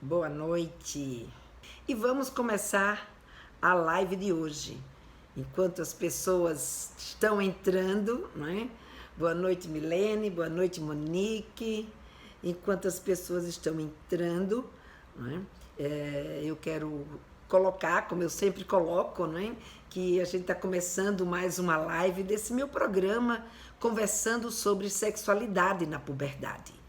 Boa noite. E vamos começar a live de hoje. Enquanto as pessoas estão entrando, não é? Boa noite, Milene. Boa noite, Monique. Enquanto as pessoas estão entrando, não é? Eu quero colocar, como eu sempre coloco, não é? Que a gente está começando mais uma live desse meu programa, conversando sobre sexualidade na puberdade.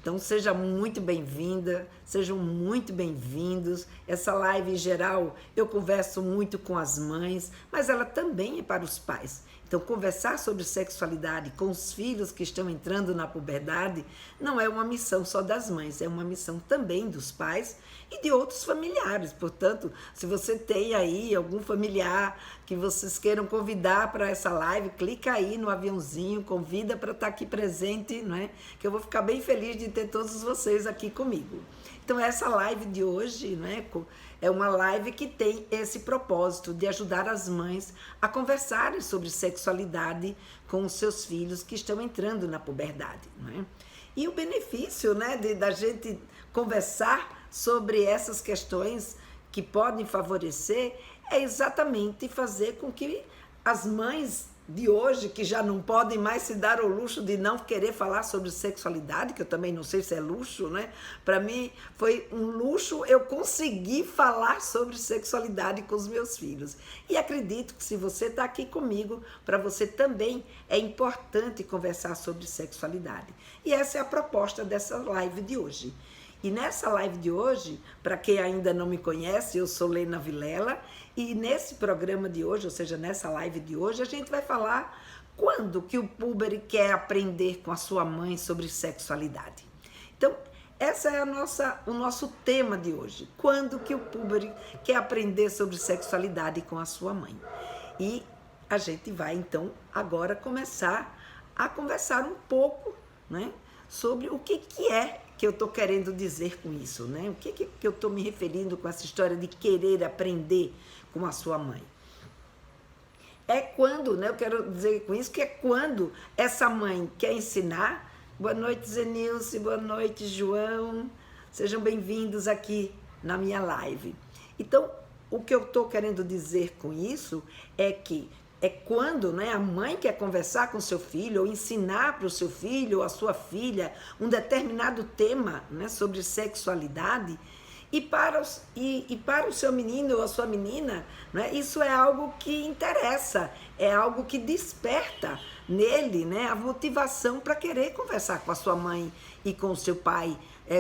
Então, seja muito bem-vinda, sejam muito bem-vindos. Essa live, em geral, eu converso muito com as mães, mas ela também é para os pais. Então, conversar sobre sexualidade com os filhos que estão entrando na puberdade não é uma missão só das mães, é uma missão também dos pais e de outros familiares. Portanto, se você tem aí algum familiar que vocês queiram convidar para essa live, clica aí no aviãozinho, convida para estar aqui presente, não é? Que eu vou ficar bem feliz de ter todos vocês aqui comigo. Então, essa live de hoje, né, é uma live que tem esse propósito de ajudar as mães a conversarem sobre sexualidade com os seus filhos que estão entrando na puberdade, né? E o benefício, né, da gente conversar sobre essas questões que podem favorecer é exatamente fazer com que as mães de hoje, que já não podem mais se dar ao luxo de não querer falar sobre sexualidade, que eu também não sei se é luxo, né? Para mim foi um luxo eu conseguir falar sobre sexualidade com os meus filhos. E acredito que se você está aqui comigo, para você também é importante conversar sobre sexualidade. E essa é a proposta dessa live de hoje. E nessa live de hoje, para quem ainda não me conhece, eu sou Lena Vilela, e nesse programa de hoje, ou seja, nessa live de hoje, a gente vai falar quando que o púber quer aprender com a sua mãe sobre sexualidade. Então, essa é o nosso tema de hoje. Quando que o púber quer aprender sobre sexualidade com a sua mãe. E a gente vai, então, agora começar a conversar um pouco, né, sobre o que é que eu estou querendo dizer com isso, né? O que eu estou me referindo com essa história de querer aprender com a sua mãe? É quando, né? Eu quero dizer com isso que é quando essa mãe quer ensinar. Boa noite, Zenilce, boa noite, João. Sejam bem-vindos aqui na minha live. Então, o que eu estou querendo dizer com isso é que é quando, né, a mãe quer conversar com o seu filho ou ensinar para o seu filho ou a sua filha um determinado tema, né, sobre sexualidade e para o seu menino ou a sua menina, né, isso é algo que interessa, é algo que desperta nele, né, a motivação para querer conversar com a sua mãe e com o seu pai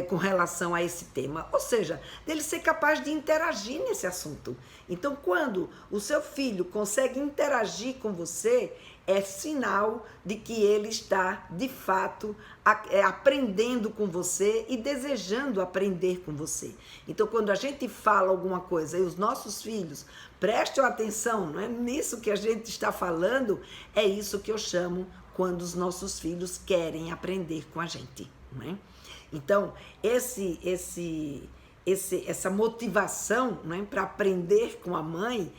com relação a esse tema, ou seja, dele ser capaz de interagir nesse assunto. Então, quando o seu filho consegue interagir com você, é sinal de que ele está, de fato, aprendendo com você e desejando aprender com você. Então, quando a gente fala alguma coisa e os nossos filhos prestem atenção, não é nisso que a gente está falando, é isso que eu chamo quando os nossos filhos querem aprender com a gente, não é? Então, essa motivação, né, para aprender com a mãe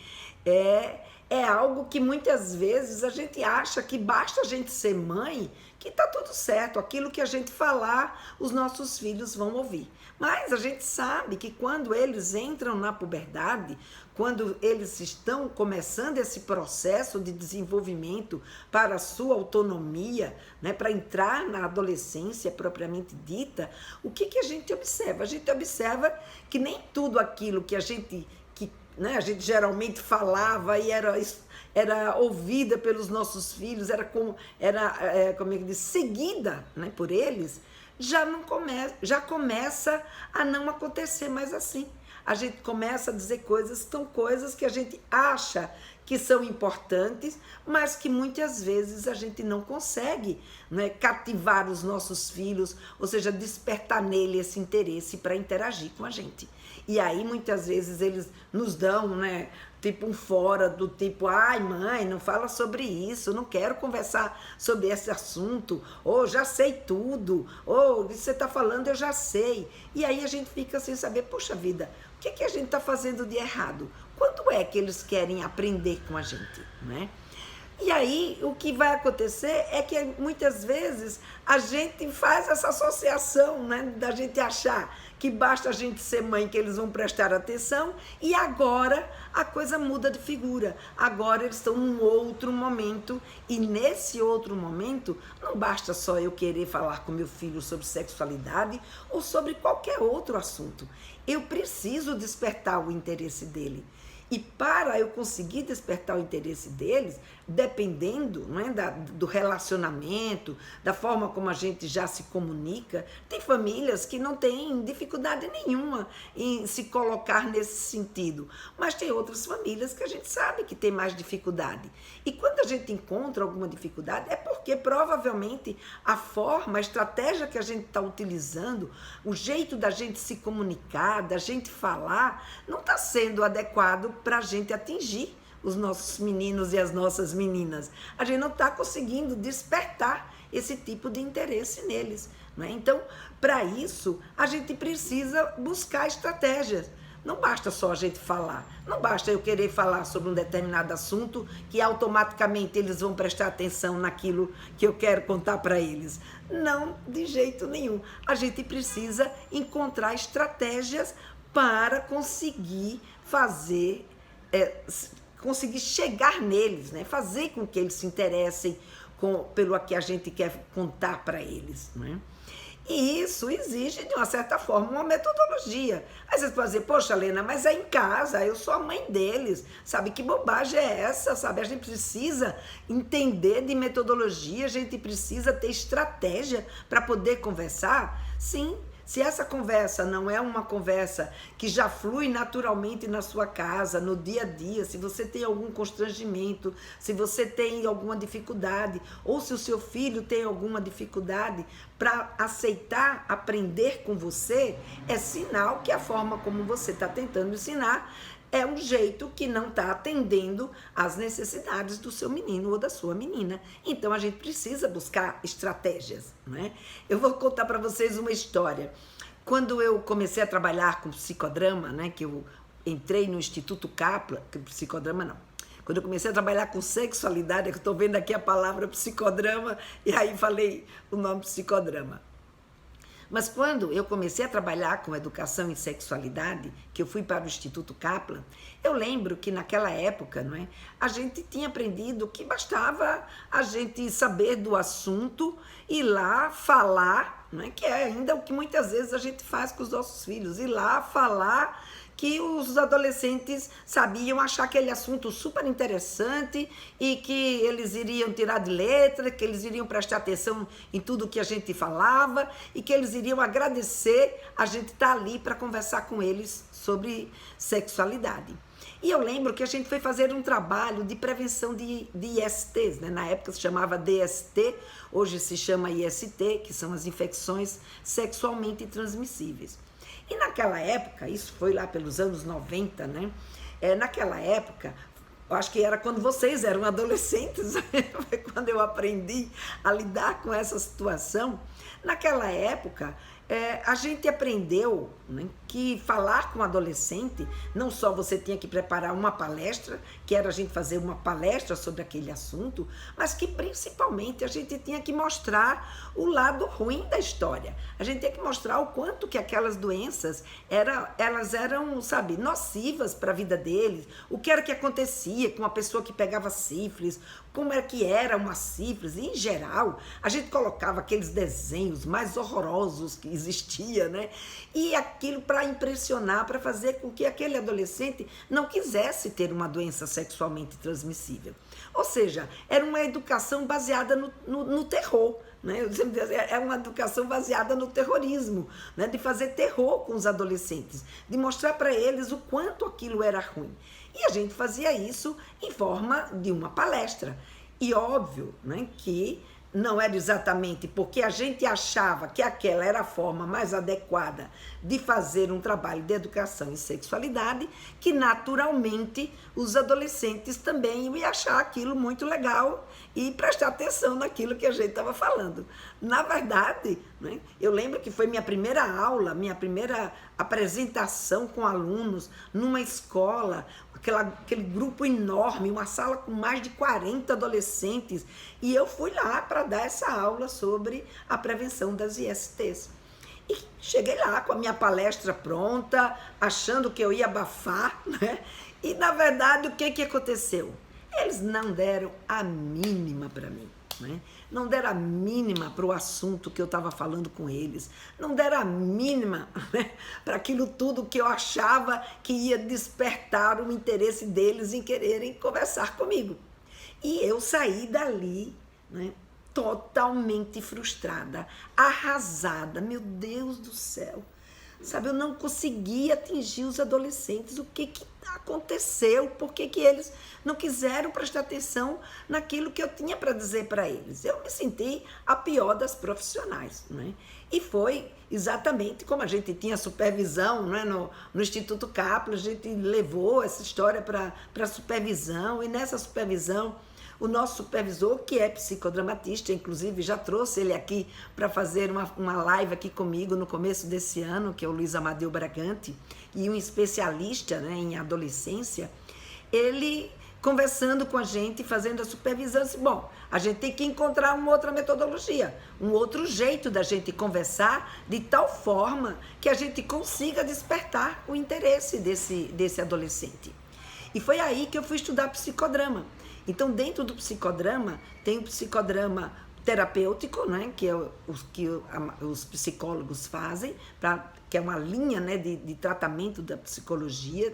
é algo que muitas vezes a gente acha que basta a gente ser mãe, que está tudo certo, aquilo que a gente falar, os nossos filhos vão ouvir. Mas a gente sabe que quando eles entram na puberdade, quando eles estão começando esse processo de desenvolvimento para a sua autonomia, né, para entrar na adolescência propriamente dita, o que a gente observa? A gente observa que nem tudo aquilo que a gente geralmente falava e era ouvida pelos nossos filhos, como é que diz, seguida, né, por eles, já começa a não acontecer mais assim. A gente começa a dizer são coisas que a gente acha que são importantes, mas que muitas vezes a gente não consegue, né, cativar os nossos filhos, ou seja, despertar nele esse interesse para interagir com a gente. E aí, muitas vezes, eles nos dão, né, tipo um fora do tipo, ai mãe, não fala sobre isso, não quero conversar sobre esse assunto, ou já sei tudo, ou você está falando, eu já sei. E aí a gente fica sem saber, poxa vida, o que a gente está fazendo de errado? Quando é que eles querem aprender com a gente, né? E aí, o que vai acontecer é que muitas vezes a gente faz essa associação, né, da gente achar que basta a gente ser mãe que eles vão prestar atenção, e agora a coisa muda de figura. Agora eles estão num outro momento, e nesse outro momento não basta só eu querer falar com meu filho sobre sexualidade ou sobre qualquer outro assunto. Eu preciso despertar o interesse dele. E para eu conseguir despertar o interesse deles, dependendo, não é, do relacionamento, da forma como a gente já se comunica, tem famílias que não têm dificuldade nenhuma em se colocar nesse sentido, mas tem outras famílias que a gente sabe que tem mais dificuldade. E quando a gente encontra alguma dificuldade, é porque provavelmente a forma, a estratégia que a gente está utilizando, o jeito da gente se comunicar, da gente falar, não está sendo adequado para a gente atingir os nossos meninos e as nossas meninas. A gente não está conseguindo despertar esse tipo de interesse neles, não é? Então, para isso, a gente precisa buscar estratégias. Não basta só a gente falar, não basta eu querer falar sobre um determinado assunto que automaticamente eles vão prestar atenção naquilo que eu quero contar para eles. Não, de jeito nenhum. A gente precisa encontrar estratégias para conseguir fazer, conseguir chegar neles, né? Fazer com que eles se interessem pelo que a gente quer contar para eles, né? E isso exige, de uma certa forma, uma metodologia. Aí você pode dizer, poxa, Lena, mas é em casa, eu sou a mãe deles, sabe? Que bobagem é essa, sabe? A gente precisa entender de metodologia, a gente precisa ter estratégia para poder conversar. Sim. Se essa conversa não é uma conversa que já flui naturalmente na sua casa, no dia a dia, se você tem algum constrangimento, se você tem alguma dificuldade, ou se o seu filho tem alguma dificuldade para aceitar, aprender com você, é sinal que a forma como você está tentando ensinar é um jeito que não está atendendo às necessidades do seu menino ou da sua menina. Então, a gente precisa buscar estratégias, né? Eu vou contar para vocês uma história. Quando eu comecei a trabalhar com psicodrama, né, que eu entrei no Instituto Kaplan, que psicodrama não. Quando eu comecei a trabalhar com sexualidade, é que eu estou vendo aqui a palavra psicodrama, e aí falei o nome psicodrama. Mas quando eu comecei a trabalhar com educação em sexualidade, que eu fui para o Instituto Kaplan, eu lembro que naquela época, não é, a gente tinha aprendido que bastava a gente saber do assunto, ir lá falar, não é, que é ainda o que muitas vezes a gente faz com os nossos filhos, ir lá falar que os adolescentes sabiam achar aquele assunto super interessante e que eles iriam tirar de letra, que eles iriam prestar atenção em tudo que a gente falava e que eles iriam agradecer a gente estar ali para conversar com eles sobre sexualidade. E eu lembro que a gente foi fazer um trabalho de prevenção de ISTs, né? Na época se chamava DST, hoje se chama IST, que são as infecções sexualmente transmissíveis. E naquela época, isso foi lá pelos anos 90, né? Naquela época, eu acho que era quando vocês eram adolescentes, foi quando eu aprendi a lidar com essa situação. Naquela época, a gente aprendeu, né, que falar com adolescente, não só você tinha que preparar uma palestra, que era a gente fazer uma palestra sobre aquele assunto, mas que principalmente a gente tinha que mostrar o lado ruim da história. A gente tinha que mostrar o quanto que aquelas doenças elas eram, sabe, nocivas para a vida deles, o que era que acontecia com uma pessoa que pegava sífilis, como é que era uma sífilis, e, em geral, a gente colocava aqueles desenhos mais horrorosos que existia, né? E aquilo para impressionar, para fazer com que aquele adolescente não quisesse ter uma doença sexualmente transmissível. Ou seja, era uma educação baseada no terror, né? Eu sempre digo, é uma educação baseada no terrorismo, né? De fazer terror com os adolescentes, de mostrar para eles o quanto aquilo era ruim. E a gente fazia isso em forma de uma palestra. E óbvio, né, que não era exatamente porque a gente achava que aquela era a forma mais adequada de fazer um trabalho de educação em sexualidade, que naturalmente os adolescentes também iam achar aquilo muito legal e prestar atenção naquilo que a gente estava falando. Na verdade, né, eu lembro que foi minha primeira aula, minha primeira apresentação com alunos numa escola, aquele grupo enorme, uma sala com mais de 40 adolescentes, e eu fui lá para dar essa aula sobre a prevenção das ISTs. E cheguei lá com a minha palestra pronta, achando que eu ia abafar, né? E, na verdade, o que aconteceu? Eles não deram a mínima para mim, né? Não deram a mínima para o assunto que eu estava falando com eles. Não deram a mínima, né, para aquilo tudo que eu achava que ia despertar o interesse deles em quererem conversar comigo. E eu saí dali, né, totalmente frustrada, arrasada. Meu Deus do céu. Sabe, eu não consegui atingir os adolescentes. O que aconteceu? Por que eles não quiseram prestar atenção naquilo que eu tinha para dizer para eles? Eu me senti a pior das profissionais, né? E foi exatamente como a gente tinha supervisão, né, no Instituto Kaplan, a gente levou essa história para a supervisão, e nessa supervisão o nosso supervisor, que é psicodramatista, inclusive já trouxe ele aqui para fazer uma live aqui comigo no começo desse ano, que é o Luiz Amadeu Bragante, e um especialista, né, em adolescência, ele conversando com a gente, fazendo a supervisão, disse, bom, a gente tem que encontrar uma outra metodologia, um outro jeito da gente conversar, de tal forma que a gente consiga despertar o interesse desse adolescente. E foi aí que eu fui estudar psicodrama. Então, dentro do psicodrama, tem o psicodrama terapêutico, né, que é os psicólogos fazem, que é uma linha, né, de tratamento da psicologia,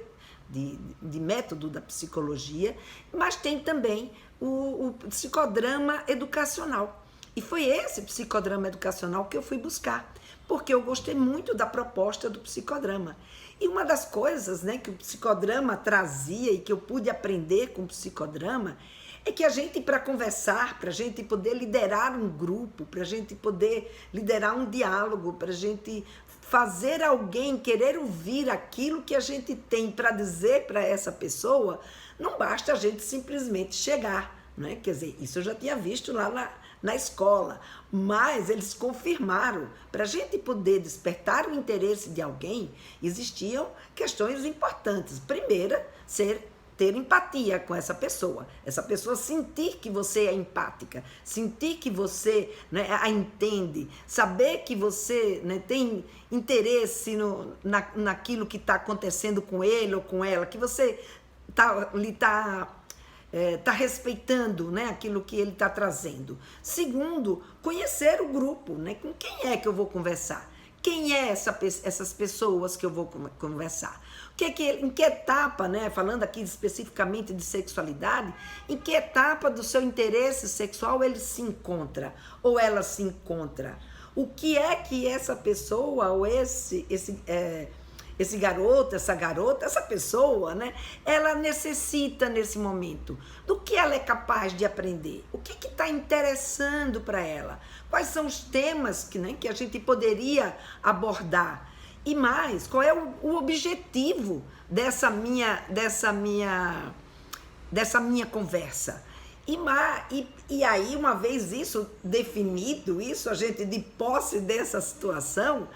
de método da psicologia, mas tem também o psicodrama educacional. E foi esse psicodrama educacional que eu fui buscar, porque eu gostei muito da proposta do psicodrama. E uma das coisas, né, que o psicodrama trazia e que eu pude aprender com o psicodrama é que a gente, para conversar, para a gente poder liderar um grupo, para a gente poder liderar um diálogo, para a gente fazer alguém querer ouvir aquilo que a gente tem para dizer para essa pessoa, não basta a gente simplesmente chegar, né? Quer dizer, isso eu já tinha visto lá na escola, mas eles confirmaram, para a gente poder despertar o interesse de alguém, existiam questões importantes. Primeira, ter empatia com essa pessoa sentir que você é empática, sentir que você, né, a entende, saber que você, né, tem interesse naquilo que está acontecendo com ele ou com ela, que você está respeitando, né, aquilo que ele está trazendo. Segundo, conhecer o grupo, né, com quem é que eu vou conversar. Quem é essas pessoas que eu vou conversar? Em que etapa, né, falando aqui especificamente de sexualidade, em que etapa do seu interesse sexual ele se encontra ou ela se encontra? O que é que essa pessoa ou esse garoto, essa garota, essa pessoa, né, ela necessita nesse momento? Do que ela é capaz de aprender? O que está interessando para ela? Quais são os temas que a gente poderia abordar? E mais, qual é o objetivo dessa minha conversa? E aí, uma vez isso definido, a gente de posse dessa situação,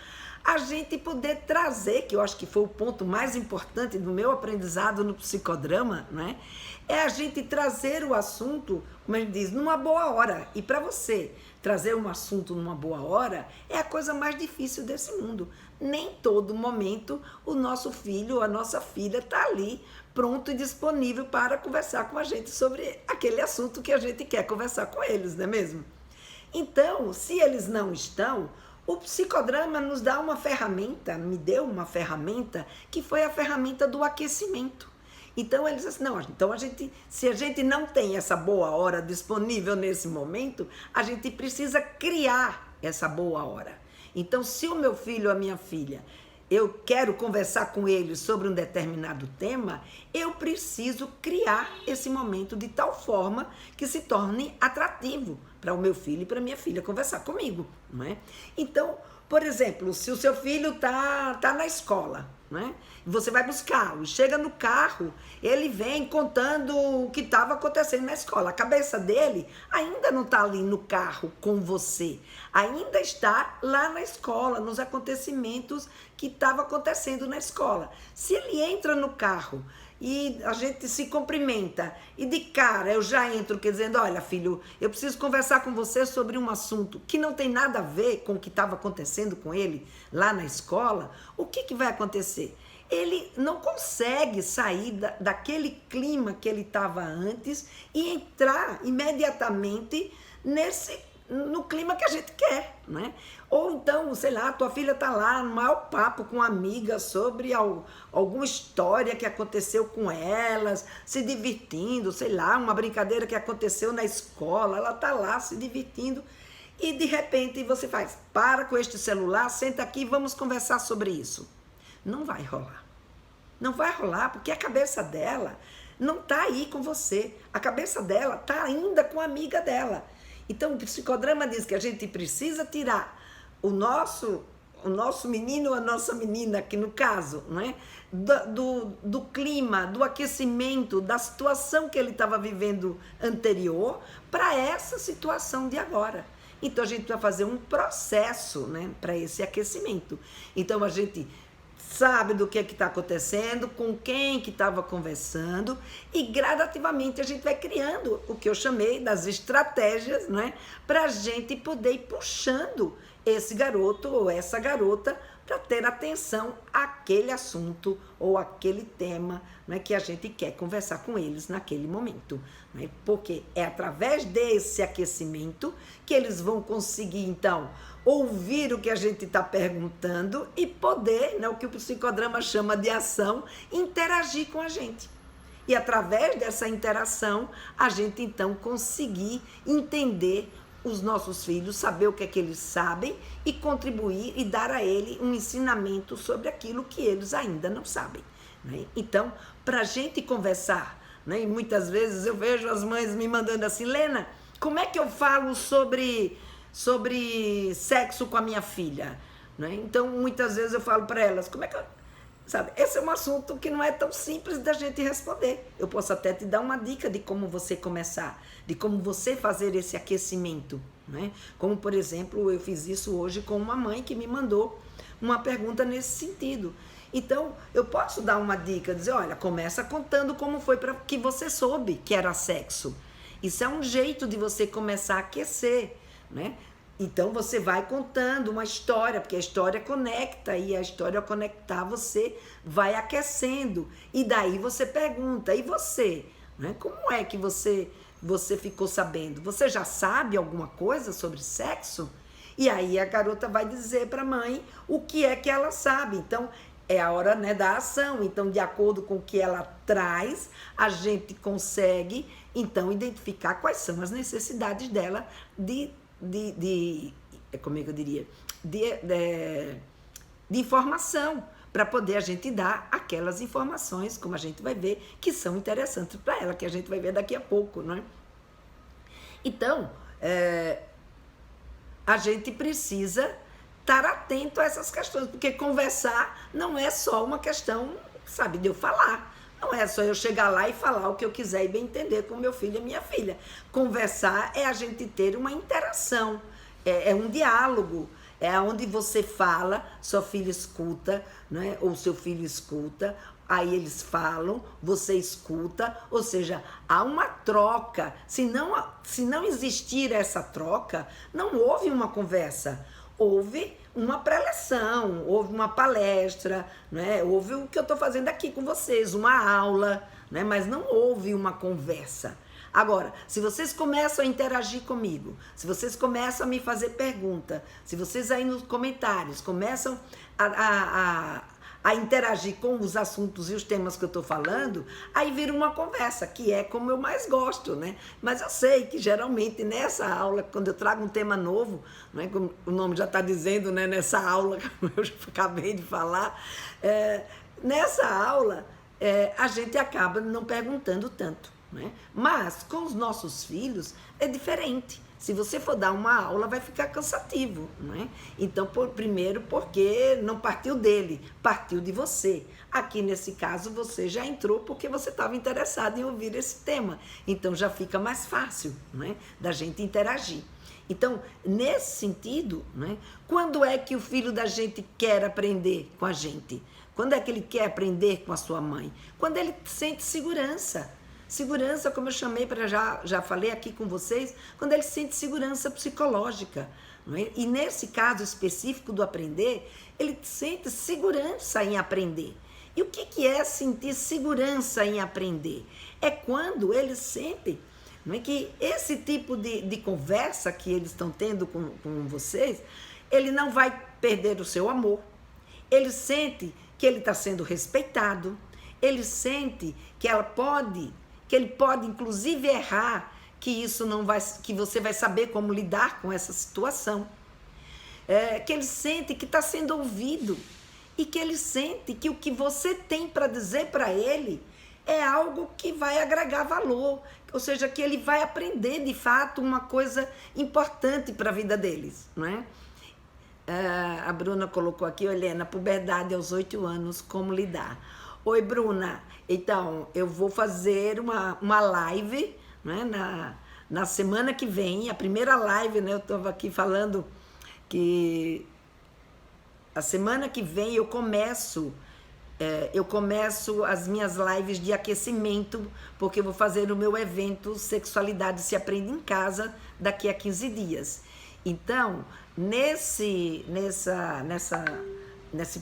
a gente poder trazer, que eu acho que foi o ponto mais importante do meu aprendizado no psicodrama, né? É a gente trazer o assunto, como a gente diz, numa boa hora. E para você trazer um assunto numa boa hora é a coisa mais difícil desse mundo. Nem todo momento o nosso filho ou a nossa filha está ali pronto e disponível para conversar com a gente sobre aquele assunto que a gente quer conversar com eles, não é mesmo? Então, se eles não estão, o psicodrama nos dá uma ferramenta, me deu uma ferramenta, que foi a ferramenta do aquecimento. Então, eles dizem, não, então se a gente não tem essa boa hora disponível nesse momento, a gente precisa criar essa boa hora. Então, se o meu filho ou a minha filha, eu quero conversar com eles sobre um determinado tema, eu preciso criar esse momento de tal forma que se torne atrativo para o meu filho e para a minha filha conversar comigo, não é? Então, por exemplo, se o seu filho tá na escola, né? Você vai buscá-lo, chega no carro, ele vem contando o que estava acontecendo na escola. A cabeça dele ainda não está ali no carro com você, ainda está lá na escola, nos acontecimentos que estavam acontecendo na escola. Se ele entra no carro e a gente se cumprimenta e de cara eu já entro dizendo, olha filho, eu preciso conversar com você sobre um assunto que não tem nada a ver com o que estava acontecendo com ele lá na escola, o que vai acontecer? Ele não consegue sair daquele clima que ele estava antes e entrar imediatamente no clima que a gente quer, né? Ou então, sei lá, tua filha tá lá no maior papo com uma amiga sobre alguma história que aconteceu com elas, se divertindo, sei lá, uma brincadeira que aconteceu na escola, ela tá lá se divertindo e de repente você faz, para com este celular, senta aqui e vamos conversar sobre isso. Não vai rolar. Não vai rolar porque a cabeça dela não tá aí com você, a cabeça dela tá ainda com a amiga dela. Então, o psicodrama diz que a gente precisa tirar o nosso menino ou a nossa menina, que no caso, não é? do clima, do aquecimento, da situação que ele estava vivendo anterior, para essa situação de agora. Então, a gente vai fazer um processo, né, para esse aquecimento. Então, a gente sabe do que está acontecendo, com quem que estava conversando e gradativamente a gente vai criando o que eu chamei das estratégias, né, para a gente poder ir puxando esse garoto ou essa garota para ter atenção àquele assunto ou aquele tema, né, que a gente quer conversar com eles naquele momento, né, porque é através desse aquecimento que eles vão conseguir então ouvir o que a gente está perguntando e poder, né, o que o psicodrama chama de ação, interagir com a gente. E através dessa interação, a gente então conseguir entender os nossos filhos, saber o que é que eles sabem e contribuir e dar a ele um ensinamento sobre aquilo que eles ainda não sabem, né? Então, para a gente conversar, né, e muitas vezes eu vejo as mães me mandando assim, Lena, como é que eu falo sobre sexo com a minha filha, né? Então, muitas vezes eu falo para elas, como é que eu... Sabe, esse é um assunto que não é tão simples da gente responder. Eu posso até te dar uma dica de como você começar, de como você fazer esse aquecimento, né? Como, por exemplo, eu fiz isso hoje com uma mãe que me mandou uma pergunta nesse sentido. Então, eu posso dar uma dica, dizer, olha, começa contando como foi para que você soube que era sexo. Isso é um jeito de você começar a aquecer, né? Então você vai contando uma história, porque a história conecta e a história ao conectar você vai aquecendo. E daí você pergunta, e você? Né? Como é que você ficou sabendo? Você já sabe alguma coisa sobre sexo? E aí a garota vai dizer para a mãe o que é que ela sabe. Então é a hora, né, da ação. Então, de acordo com o que ela traz, a gente consegue então identificar quais são as necessidades dela como é que eu diria, de informação, para poder a gente dar aquelas informações, como a gente vai ver, que são interessantes para ela, que a gente vai ver daqui a pouco, não é? Então, a gente precisa estar atento a essas questões, porque conversar não é só uma questão, sabe, de eu falar. Não é só eu chegar lá e falar o que eu quiser e bem entender com meu filho e minha filha. Conversar é a gente ter uma interação, é um diálogo, é onde você fala, sua filha escuta, né? Ou seu filho escuta, aí eles falam, você escuta, ou seja, há uma troca. Se não existir essa troca, não houve uma conversa. Houve uma preleção, houve uma palestra, né? Houve o que eu estou fazendo aqui com vocês, uma aula, né? Mas não houve uma conversa. Agora, se vocês começam a interagir comigo, se vocês começam a me fazer pergunta, se vocês aí nos comentários começam a interagir com os assuntos e os temas que eu estou falando, aí vira uma conversa, que é como eu mais gosto, né? Mas eu sei que geralmente nessa aula, quando eu trago um tema novo, não é, como o nome já está dizendo, né? Nessa aula, como eu já acabei de falar, nessa aula a gente acaba não perguntando tanto, né? Mas com os nossos filhos é diferente. Se você for dar uma aula, vai ficar cansativo, não é? Então, primeiro, porque não partiu dele, partiu de você. Aqui, nesse caso, você já entrou porque você estava interessado em ouvir esse tema. Então, já fica mais fácil, não é, da gente interagir. Então, nesse sentido, né, quando é que o filho da gente quer aprender com a gente? Quando é que ele quer aprender com a sua mãe? Quando ele sente segurança. Segurança, como eu chamei, já falei aqui com vocês, quando ele sente segurança psicológica. Não é? E nesse caso específico do aprender, ele sente segurança em aprender. E o que é sentir segurança em aprender? É quando ele sente, não é, que esse tipo de conversa que eles estão tendo com vocês, ele não vai perder o seu amor. Ele sente que ele está sendo respeitado. Ele sente que ele pode inclusive errar, que você vai saber como lidar com essa situação. Que ele sente que está sendo ouvido e que ele sente que o que você tem para dizer para ele é algo que vai agregar valor, ou seja, que ele vai aprender de fato uma coisa importante para a vida deles, não é? A Bruna colocou aqui, Helena, puberdade aos 8 anos, como lidar? Oi, Bruna, então eu vou fazer uma live, né, na semana que vem, a primeira live, né, eu estava aqui falando que a semana que vem eu começo as minhas lives de aquecimento, porque eu vou fazer o meu evento Sexualidade se Aprende em Casa daqui a 15 dias. Então, nesse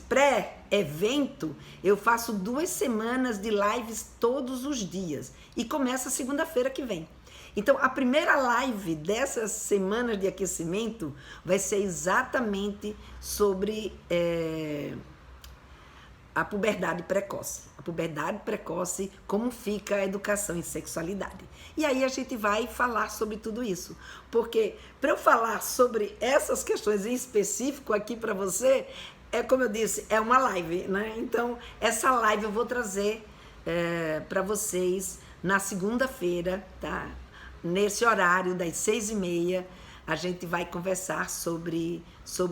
pré-evento, eu faço 2 semanas de lives todos os dias e começa segunda-feira que vem. Então, a primeira live dessas semanas de aquecimento vai ser exatamente sobre a puberdade precoce. A puberdade precoce, como fica a educação em sexualidade. E aí a gente vai falar sobre tudo isso. Porque para eu falar sobre essas questões em específico aqui para você, como eu disse, é uma live, né? Então, essa live eu vou trazer para vocês na segunda-feira, tá? Nesse horário das 6h30, a gente vai conversar sobre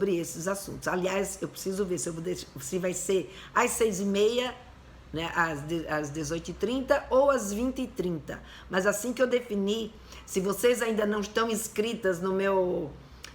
esses assuntos. Aliás, eu preciso ver se vai ser às 6h30, né, às 18h30 ou às 20h30. Mas assim que eu definir, se vocês ainda não estão inscritas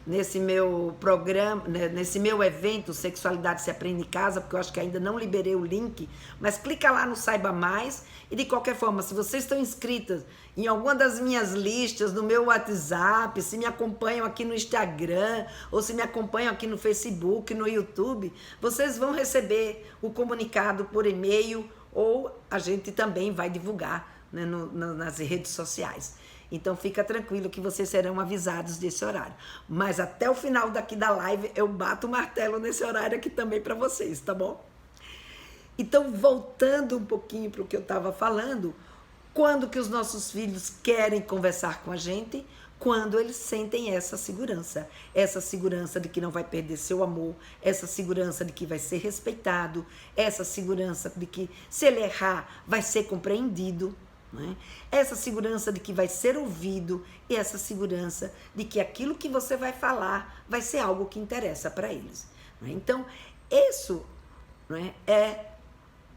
nesse meu programa, né, nesse meu evento Sexualidade se Aprende em Casa, porque eu acho que ainda não liberei o link, mas clica lá no Saiba Mais. E de qualquer forma, se vocês estão inscritas em alguma das minhas listas, no meu WhatsApp, se me acompanham aqui no Instagram, ou se me acompanham aqui no Facebook, no YouTube, vocês vão receber o comunicado por e-mail, ou a gente também vai divulgar, né, nas redes sociais. Então fica tranquilo que vocês serão avisados desse horário. Mas até o final daqui da live eu bato o martelo nesse horário aqui também para vocês, tá bom? Então, voltando um pouquinho para o que eu estava falando, quando que os nossos filhos querem conversar com a gente? Quando eles sentem essa segurança de que não vai perder seu amor, essa segurança de que vai ser respeitado, essa segurança de que se ele errar vai ser compreendido, né? Essa segurança de que vai ser ouvido e essa segurança de que aquilo que você vai falar vai ser algo que interessa para eles, né? Então, isso, né, é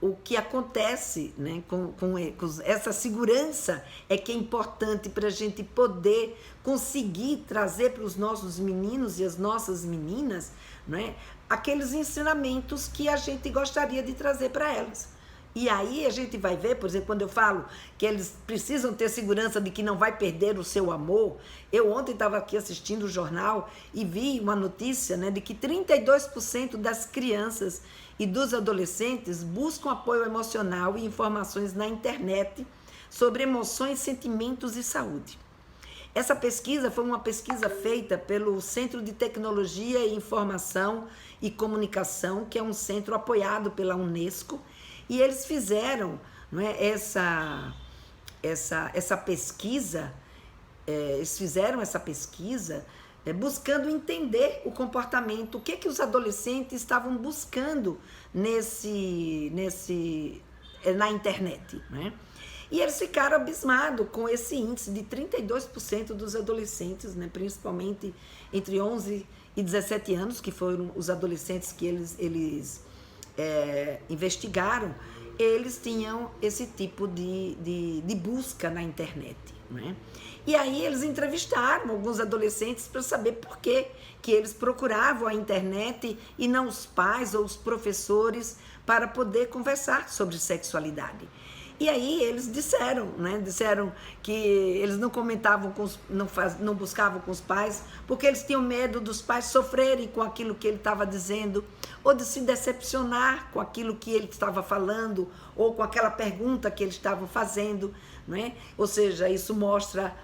o que acontece, né, com essa segurança é que é importante para a gente poder conseguir trazer para os nossos meninos e as nossas meninas, né, aqueles ensinamentos que a gente gostaria de trazer para elas. E aí a gente vai ver, por exemplo, quando eu falo que eles precisam ter segurança de que não vai perder o seu amor. Eu ontem estava aqui assistindo o jornal e vi uma notícia, né, de que 32% das crianças e dos adolescentes buscam apoio emocional e informações na internet sobre emoções, sentimentos e saúde. Essa pesquisa foi uma pesquisa feita pelo Centro de Tecnologia e Informação e Comunicação, que é um centro apoiado pela Unesco, e eles fizeram, não é, essa pesquisa, buscando entender o comportamento, o que os adolescentes estavam buscando na internet, né? E eles ficaram abismados com esse índice de 32% dos adolescentes, né, principalmente entre 11 e 17 anos, que foram os adolescentes que eles investigaram, eles tinham esse tipo de busca na internet, né? E aí eles entrevistaram alguns adolescentes para saber por que eles procuravam a internet e não os pais ou os professores para poder conversar sobre sexualidade. E aí eles disseram, né? Disseram que eles não comentavam, não buscavam com os pais, porque eles tinham medo dos pais sofrerem com aquilo que ele estava dizendo, ou de se decepcionar com aquilo que ele estava falando, ou com aquela pergunta que eles estavam fazendo, né? Ou seja, isso mostra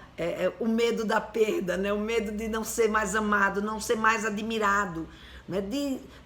o medo da perda, né? O medo de não ser mais amado, não ser mais admirado, né?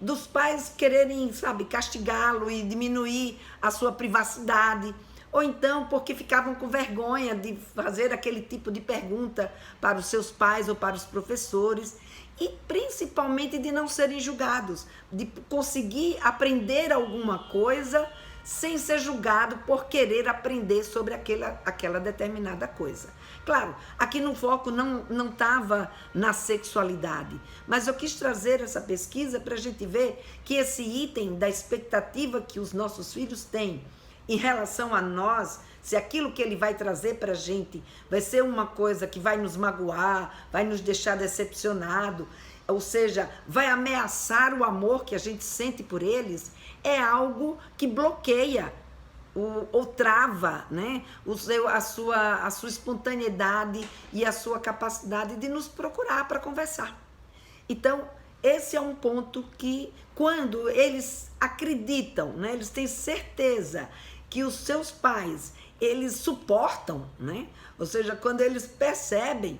Dos pais quererem, sabe, castigá-lo e diminuir a sua privacidade, ou então porque ficavam com vergonha de fazer aquele tipo de pergunta para os seus pais ou para os professores, e principalmente de não serem julgados, de conseguir aprender alguma coisa sem ser julgado por querer aprender sobre aquela determinada coisa. Claro, aqui no foco não estava na sexualidade, mas eu quis trazer essa pesquisa para a gente ver que esse item da expectativa que os nossos filhos têm em relação a nós, se aquilo que ele vai trazer para a gente vai ser uma coisa que vai nos magoar, vai nos deixar decepcionado, ou seja, vai ameaçar o amor que a gente sente por eles, é algo que bloqueia ou trava, né, a sua espontaneidade e a sua capacidade de nos procurar para conversar. Então, esse é um ponto que, quando eles acreditam, né, eles têm certeza que os seus pais, eles suportam, né? Ou seja, quando eles percebem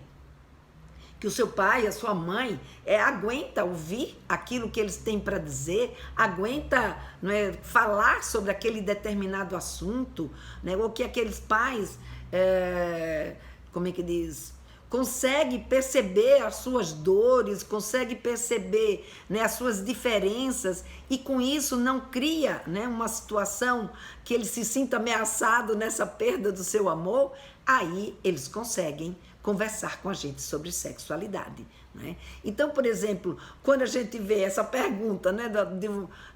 que o seu pai, a sua mãe, aguenta ouvir aquilo que eles têm para dizer, aguenta, né, falar sobre aquele determinado assunto, né, ou que aqueles pais, como é que diz, consegue perceber as suas dores, consegue perceber, né, as suas diferenças, e com isso não cria, né, uma situação que ele se sinta ameaçado nessa perda do seu amor, aí eles conseguem conversar com a gente sobre sexualidade, né? Então, por exemplo, quando a gente vê essa pergunta, né,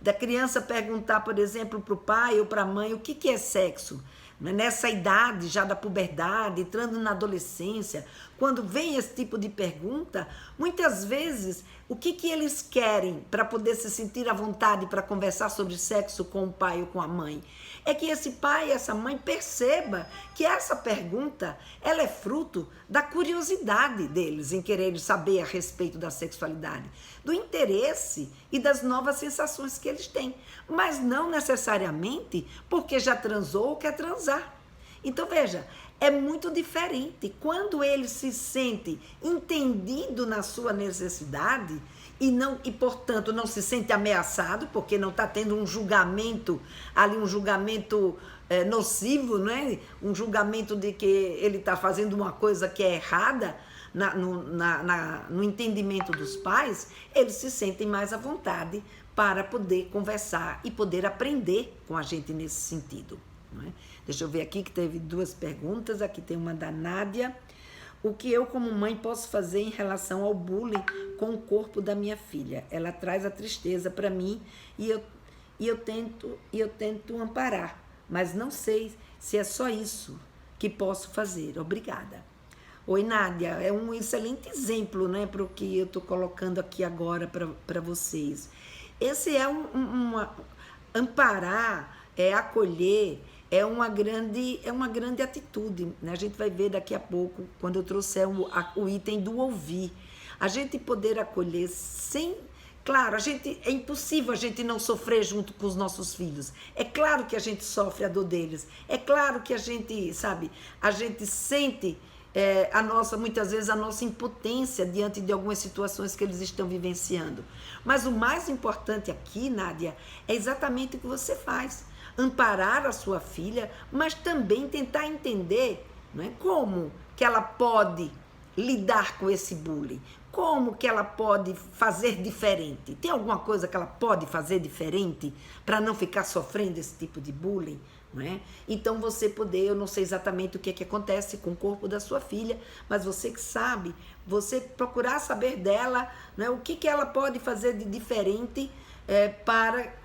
da criança perguntar, por exemplo, para o pai ou para a mãe o que é sexo, nessa idade já da puberdade, entrando na adolescência, quando vem esse tipo de pergunta, muitas vezes o que eles querem para poder se sentir à vontade para conversar sobre sexo com o pai ou com a mãe? É que esse pai e essa mãe perceba que essa pergunta, ela é fruto da curiosidade deles em querer saber a respeito da sexualidade, do interesse e das novas sensações que eles têm, mas não necessariamente porque já transou ou quer transar. Então, veja, é muito diferente quando ele se sente entendido na sua necessidade e portanto, não se sente ameaçado, porque não está tendo um julgamento, ali um julgamento nocivo, né? Um julgamento de que ele está fazendo uma coisa que é errada no entendimento dos pais, eles se sentem mais à vontade para poder conversar e poder aprender com a gente nesse sentido, não é? Deixa eu ver aqui que teve 2 perguntas. Aqui tem uma da Nádia. O que eu, como mãe, posso fazer em relação ao bullying com o corpo da minha filha? Ela traz a tristeza para mim e eu tento amparar, mas não sei se é só isso que posso fazer. Obrigada. Oi, Nádia. É um excelente exemplo, né, para o que eu estou colocando aqui agora para vocês. Esse é amparar, acolher, é uma grande atitude, né? A gente vai ver daqui a pouco, quando eu trouxer o item do ouvir. A gente poder acolher sem... Claro, é impossível a gente não sofrer junto com os nossos filhos. É claro que a gente sofre a dor deles. É claro que a gente, sabe, a gente sente muitas vezes a nossa impotência diante de algumas situações que eles estão vivenciando. Mas o mais importante aqui, Nádia, é exatamente o que você faz. Amparar a sua filha, mas também tentar entender, né, como que ela pode lidar com esse bullying, como que ela pode fazer diferente. Tem alguma coisa que ela pode fazer diferente para não ficar sofrendo esse tipo de bullying? Não é? Então você poder, eu não sei exatamente o que acontece com o corpo da sua filha, mas você que sabe, você procurar saber dela, né, o que ela pode fazer de diferente para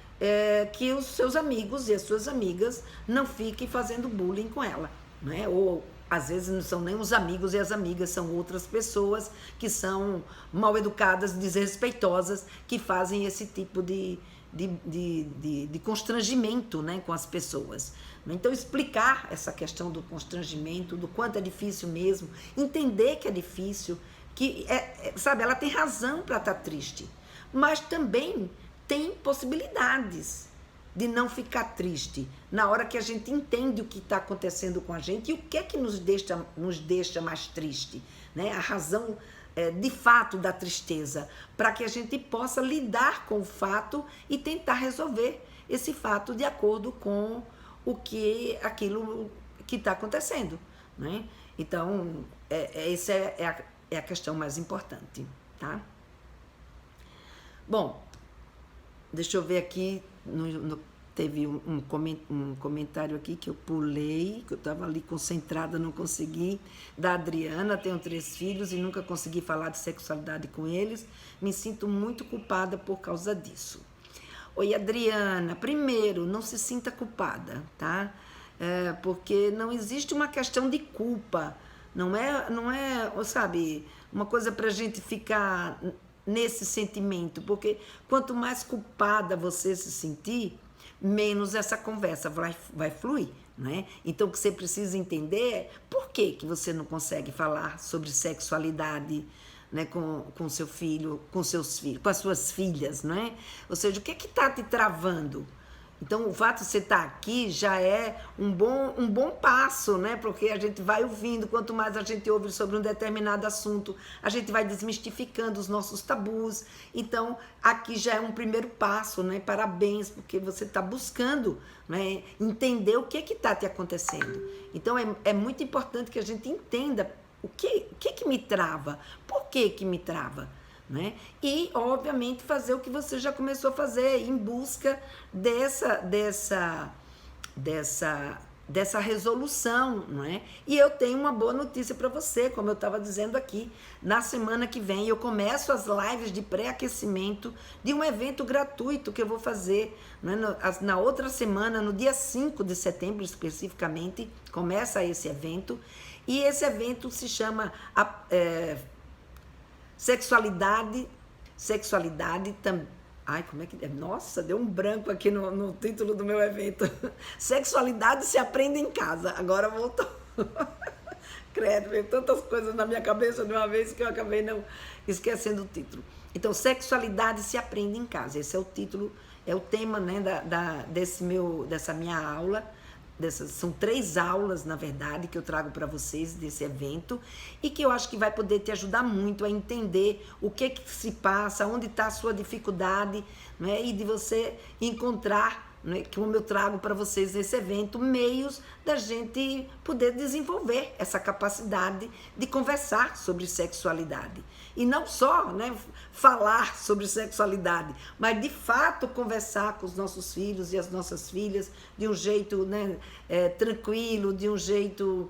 que os seus amigos e as suas amigas não fiquem fazendo bullying com ela, não é? Ou às vezes não são nem os amigos e as amigas, são outras pessoas que são mal educadas, desrespeitosas, que fazem esse tipo de de constrangimento, né, com as pessoas. Então, explicar essa questão do constrangimento, do quanto é difícil mesmo, entender que é difícil, que, sabe, ela tem razão para estar triste, mas também tem possibilidades de não ficar triste na hora que a gente entende o que está acontecendo com a gente e o que é que nos deixa mais triste, né? A razão de fato da tristeza, para que a gente possa lidar com o fato e tentar resolver esse fato de acordo com aquilo que está acontecendo, né? Então, essa é a questão mais importante, tá? Bom, deixa eu ver aqui, teve um comentário aqui que eu pulei, que eu estava ali concentrada, não consegui, da Adriana. Tenho 3 filhos e nunca consegui falar de sexualidade com eles, me sinto muito culpada por causa disso. Oi, Adriana, primeiro, não se sinta culpada, tá? Porque não existe uma questão de culpa, não é, sabe, uma coisa para a gente ficar nesse sentimento, porque quanto mais culpada você se sentir, menos essa conversa vai fluir, né? Então, o que você precisa entender é por que você não consegue falar sobre sexualidade, né, com seu filho, com seus filhos, com as suas filhas, né? Ou seja, o que está te travando? Então, o fato de você estar aqui já é um bom passo, né? Porque a gente vai ouvindo, quanto mais a gente ouve sobre um determinado assunto, a gente vai desmistificando os nossos tabus. Então, aqui já é um primeiro passo, né? Parabéns, porque você está buscando, né, entender o que está te acontecendo. Então, é muito importante que a gente entenda o que me trava, por que me trava. Né? E, obviamente, fazer o que você já começou a fazer, em busca dessa resolução, não é? E eu tenho uma boa notícia para você, como eu estava dizendo aqui. Na semana que vem eu começo as lives de pré-aquecimento de um evento gratuito que eu vou fazer, né? Na outra semana, no dia 5 de setembro especificamente, começa esse evento. E esse evento se chama Sexualidade também. Ai, como é que... Nossa, deu um branco aqui no título do meu evento. Sexualidade se aprende em casa. Agora voltou. Credo, veio tantas coisas na minha cabeça de uma vez que eu acabei não esquecendo o título. Então, sexualidade se aprende em casa. Esse é o título, é o tema, né, dessa minha aula. São 3 aulas, na verdade, que eu trago para vocês desse evento e que eu acho que vai poder te ajudar muito a entender o que se passa, onde está a sua dificuldade, né? E de você encontrar, né, como eu trago para vocês nesse evento, meios da gente poder desenvolver essa capacidade de conversar sobre sexualidade. E não só, né, falar sobre sexualidade, mas de fato conversar com os nossos filhos e as nossas filhas de um jeito, né, tranquilo, de um jeito,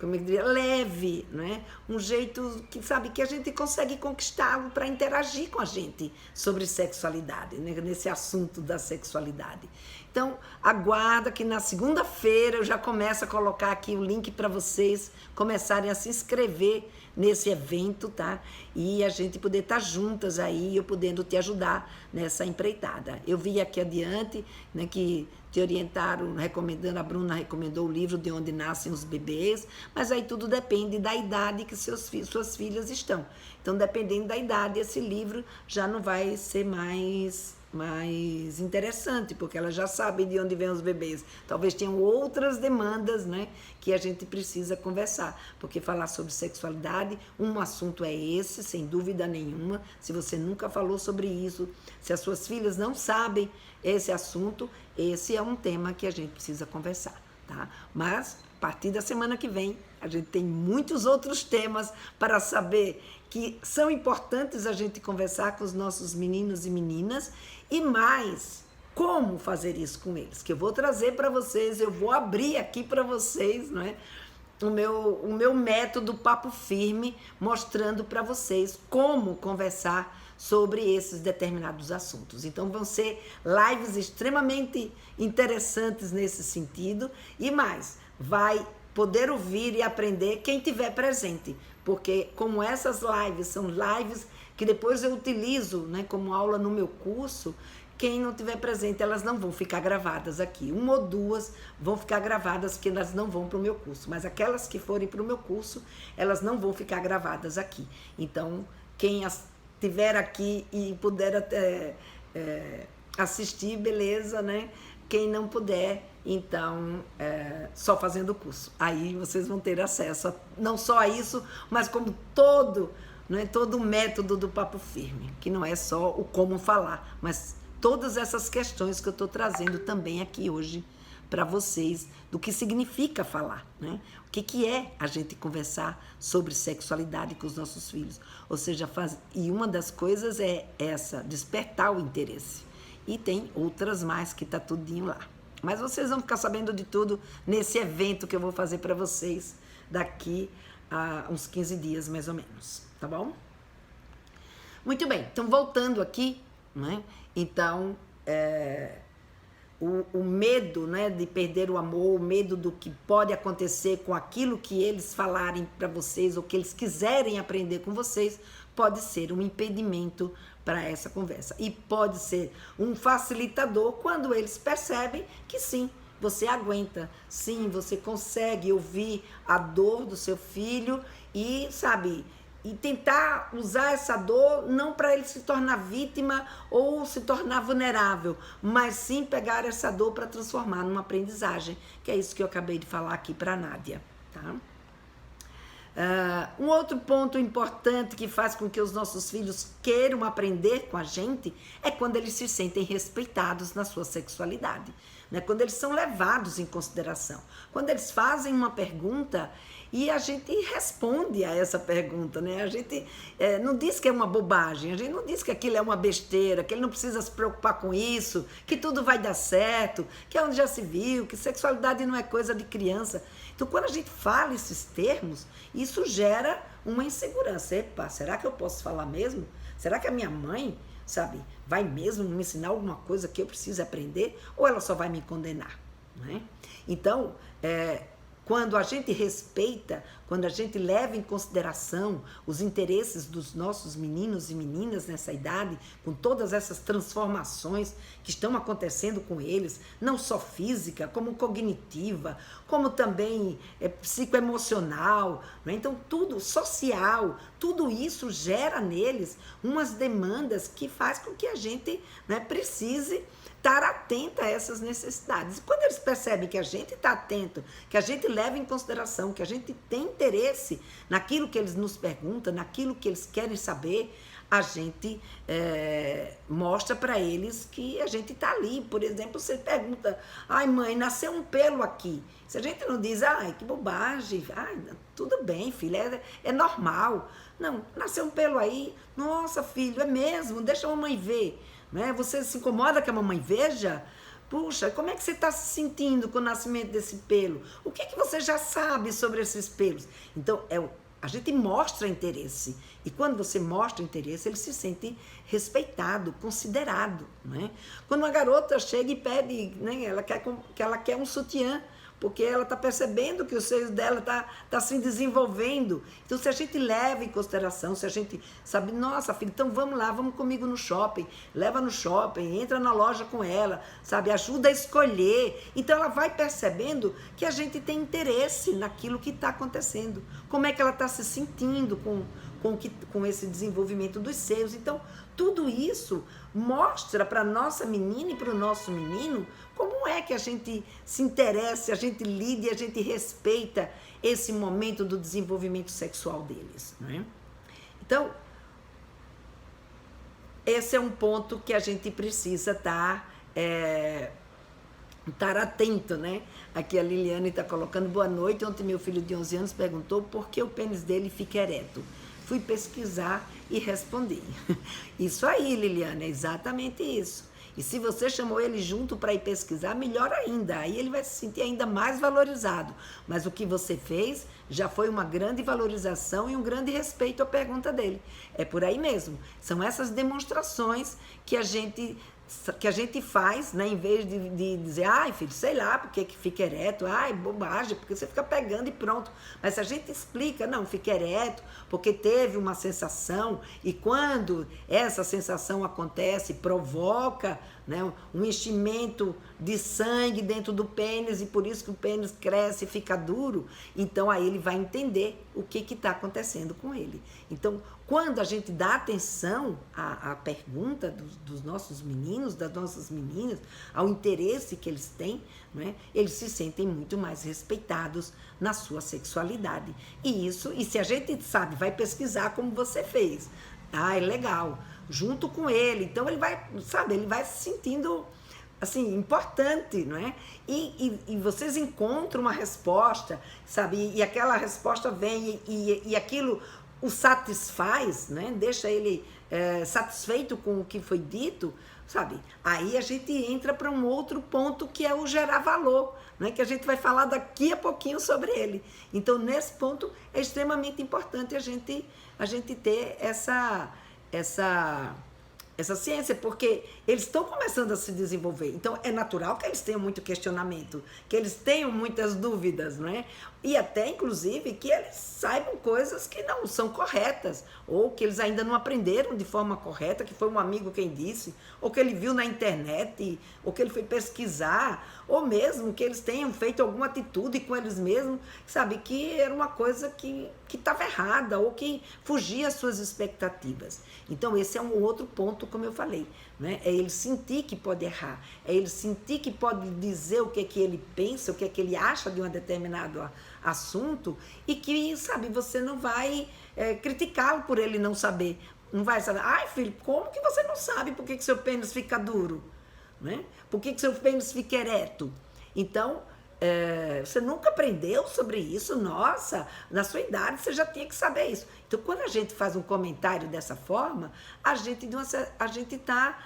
como eu diria, leve, né? Um jeito que, sabe, que a gente consegue conquistá-lo para interagir com a gente sobre sexualidade, né? Nesse assunto da sexualidade. Então, aguarda que na segunda-feira eu já começo a colocar aqui o link para vocês começarem a se inscrever nesse evento, tá? E a gente poder estar juntas aí, eu podendo te ajudar nessa empreitada. Eu vi aqui adiante, né, que te orientaram, recomendando, a Bruna recomendou o livro De Onde Nascem os Bebês, mas aí tudo depende da idade que suas filhas estão. Então, dependendo da idade, esse livro já não vai ser mais interessante, porque elas já sabem de onde vêm os bebês. Talvez tenham outras demandas, né, que a gente precisa conversar, porque falar sobre sexualidade, um assunto é esse, sem dúvida nenhuma. Se você nunca falou sobre isso, se as suas filhas não sabem esse assunto, esse é um tema que a gente precisa conversar, tá? Mas, a partir da semana que vem, a gente tem muitos outros temas para saber que são importantes a gente conversar com os nossos meninos e meninas, e mais, como fazer isso com eles, que eu vou trazer para vocês, eu vou abrir aqui para vocês, não é? O meu método Papo Firme, mostrando para vocês como conversar sobre esses determinados assuntos. Então, vão ser lives extremamente interessantes nesse sentido, e mais, vai poder ouvir e aprender quem tiver presente, porque como essas lives são lives que depois eu utilizo, né, como aula no meu curso. Quem não tiver presente, elas não vão ficar gravadas aqui. Uma ou duas vão ficar gravadas, que elas não vão para o meu curso. Mas aquelas que forem para o meu curso, elas não vão ficar gravadas aqui. Então, quem estiver aqui e puder até assistir, beleza, né? Quem não puder, então, só fazendo o curso. Aí vocês vão ter acesso a, não só a isso, mas como todo o método do Papo Firme, que não é só o como falar, mas todas essas questões que eu estou trazendo também aqui hoje para vocês, do que significa falar, né? O que é a gente conversar sobre sexualidade com os nossos filhos. Ou seja, e uma das coisas é essa, despertar o interesse. E tem outras mais que tá tudinho lá. Mas vocês vão ficar sabendo de tudo nesse evento que eu vou fazer para vocês daqui a uns 15 dias, mais ou menos, tá bom? Muito bem, então voltando aqui, né? Então, o medo, né, de perder o amor, o medo do que pode acontecer com aquilo que eles falarem para vocês ou que eles quiserem aprender com vocês, pode ser um impedimento para essa conversa. E pode ser um facilitador quando eles percebem que sim, você aguenta, sim, você consegue ouvir a dor do seu filho e, sabe, e tentar usar essa dor não para ele se tornar vítima ou se tornar vulnerável, mas sim pegar essa dor para transformar numa aprendizagem, que é isso que eu acabei de falar aqui para a Nádia, tá? Um outro ponto importante que faz com que os nossos filhos queiram aprender com a gente é quando eles se sentem respeitados na sua sexualidade, né? Quando eles são levados em consideração, quando eles fazem uma pergunta e a gente responde a essa pergunta, né? A gente não diz que é uma bobagem, a gente não diz que aquilo é uma besteira, que ele não precisa se preocupar com isso, que tudo vai dar certo, que é onde já se viu, que sexualidade não é coisa de criança. Então, quando a gente fala esses termos, isso gera uma insegurança. Epa, será que eu posso falar mesmo? Será que a minha mãe, sabe, vai mesmo me ensinar alguma coisa que eu preciso aprender? Ou ela só vai me condenar, né? Então, quando a gente respeita, quando a gente leva em consideração os interesses dos nossos meninos e meninas nessa idade, com todas essas transformações que estão acontecendo com eles, não só física, como cognitiva, como também psicoemocional, né? Então tudo, social, tudo isso gera neles umas demandas que faz com que a gente, né, precise estar atenta a essas necessidades. E quando eles percebem que a gente está atento, que a gente leva em consideração, que a gente tem interesse naquilo que eles nos perguntam, naquilo que eles querem saber, a gente mostra para eles que a gente está ali. Por exemplo, você pergunta, ai mãe, nasceu um pelo aqui. Se a gente não diz, ai, que bobagem, ai, tudo bem, filha, é normal. Não, nasceu um pelo aí, nossa, filho, é mesmo, deixa a mamãe ver. Né? Você se incomoda que a mamãe veja? Puxa, como é que você está se sentindo com o nascimento desse pelo? O que você já sabe sobre esses pelos? Então, a gente mostra interesse. E quando você mostra interesse, ele se sente respeitado, considerado. Né? Quando uma garota chega e pede, né, ela quer um sutiã, porque ela está percebendo que o seio dela está se desenvolvendo. Então, se a gente leva em consideração, se a gente sabe, nossa, filha, então vamos lá, vamos comigo no shopping, leva no shopping, entra na loja com ela, sabe, ajuda a escolher. Então, ela vai percebendo que a gente tem interesse naquilo que está acontecendo. Como é que ela está se sentindo com esse desenvolvimento dos seios. Então, tudo isso mostra para a nossa menina e para o nosso menino como é que a gente se interessa, a gente lida e a gente respeita esse momento do desenvolvimento sexual deles, né? Então, esse é um ponto que a gente precisa estar atento, né? Aqui a Liliane está colocando, boa noite, ontem meu filho de 11 anos perguntou por que o pênis dele fica ereto. Fui pesquisar e respondi. Isso aí, Liliane, é exatamente isso. E se você chamou ele junto para ir pesquisar, melhor ainda. Aí ele vai se sentir ainda mais valorizado. Mas o que você fez já foi uma grande valorização e um grande respeito à pergunta dele. É por aí mesmo. São essas demonstrações que a gente que a gente faz, né, em vez de dizer, ai filho, sei lá, porque que fica ereto, ai, bobagem, porque você fica pegando e pronto. Mas se a gente explica, não, fica ereto, porque teve uma sensação, e quando essa sensação acontece, provoca, né, um enchimento de sangue dentro do pênis, e por isso que o pênis cresce e fica duro, então aí ele vai entender o que está acontecendo com ele. Então, quando a gente dá atenção à pergunta dos nossos meninos, das nossas meninas, ao interesse que eles têm, né, eles se sentem muito mais respeitados na sua sexualidade. E se a gente sabe, vai pesquisar como você fez, é legal, junto com ele, então ele vai, sabe, ele vai se sentindo assim, importante, não é? E vocês encontram uma resposta, sabe, e aquela resposta vem e aquilo o satisfaz, né? Deixa ele satisfeito com o que foi dito, sabe? Aí a gente entra para um outro ponto que é o gerar valor, né? Que a gente vai falar daqui a pouquinho sobre ele. Então, nesse ponto, é extremamente importante a gente ter essa ciência, porque eles estão começando a se desenvolver. Então, é natural que eles tenham muito questionamento, que eles tenham muitas dúvidas, não é? E até, inclusive, que eles saibam coisas que não são corretas, ou que eles ainda não aprenderam de forma correta, que foi um amigo quem disse, ou que ele viu na internet, ou que ele foi pesquisar, ou mesmo que eles tenham feito alguma atitude com eles mesmos, sabe, que era uma coisa que estava errada, ou que fugia às suas expectativas. Então, esse é um outro ponto, como eu falei, né? É ele sentir que pode errar, é ele sentir que pode dizer o que é que ele pensa, o que é que ele acha de um determinado assunto, e que, sabe, você não vai criticá-lo por ele não saber. Não vai saber, ai filho, como que você não sabe por que seu pênis fica duro? Né? Por que seu pênis fica ereto? Então, você nunca aprendeu sobre isso? Nossa, na sua idade você já tinha que saber isso. Então, quando a gente faz um comentário dessa forma, a gente está